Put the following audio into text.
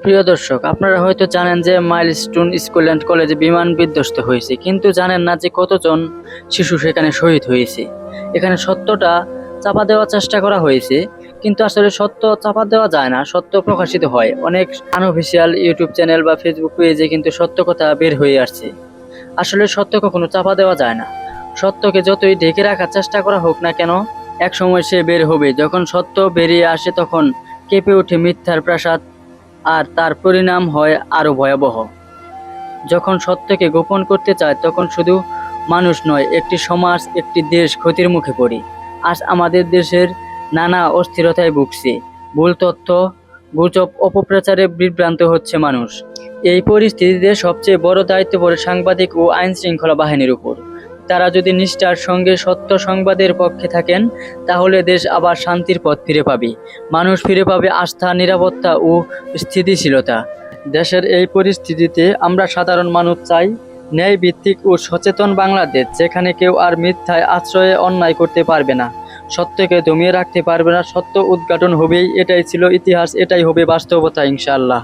প্রিয় দর্শক, আপনারা হয়তো জানেন যে মাইলস্টোন স্কুল অ্যান্ড কলেজে বিমান বিধ্বস্ত হয়েছে, কিন্তু জানেন না যে কতজন শিশু সেখানে শহীদ হয়েছে। এখানে সত্যটা চাপা দেওয়ার চেষ্টা করা হয়েছে, কিন্তু আসলে সত্য চাপা দেওয়া যায় না, সত্য প্রকাশিত হয়। অনেক আনঅফিসিয়াল ইউটিউব চ্যানেল বা ফেসবুক পেজে কিন্তু সত্য কথা বের হয়ে আসছে। আসলে সত্য কখনো চাপা দেওয়া যায় না। সত্যকে যতই ঢেকে রাখার চেষ্টা করা হোক না কেন, এক সময় সে বের হবে। যখন সত্য বেরিয়ে আসে তখন কেঁপে ওঠে মিথ্যার প্রাসাদ, আর তার পরিণাম হয় আরো ভয়াবহ। যখন সত্যকে গোপন করতে চায় তখন শুধু মানুষ নয়, একটি সমাজ, একটি দেশ ক্ষতির মুখে পড়ে। আজ আমাদের দেশের নানা অস্থিরতায় ভুগছে। ভুল তথ্য, গুজব, অপপ্রচারে বিভ্রান্ত হচ্ছে মানুষ। এই পরিস্থিতিতে সবচেয়ে বড় দায়িত্ব পড়ে সাংবাদিক ও আইন শৃঙ্খলা বাহিনীর উপর। তারা যদি নিষ্ঠার সঙ্গে সত্য সংবাদের পক্ষে থাকেন, তাহলে দেশ আবার শান্তির পথ ফিরে পাবে। মানুষ ফিরে পাবে আস্থা, নিরাপত্তা ও স্থিতিশীলতা। দেশের এই পরিস্থিতিতে আমরা সাধারণ মানুষ চাই ন্যায় ভিত্তিক ও সচেতন বাংলাদেশ, যেখানে কেউ আর মিথ্যায় আশ্রয়ে অন্যায় করতে পারবে না, সত্যকে দমিয়ে রাখতে পারবে না। সত্য উদ্ঘাটন হবেই, এটাই ছিল ইতিহাস, এটাই হবে বাস্তবতা ইনশাআল্লাহ।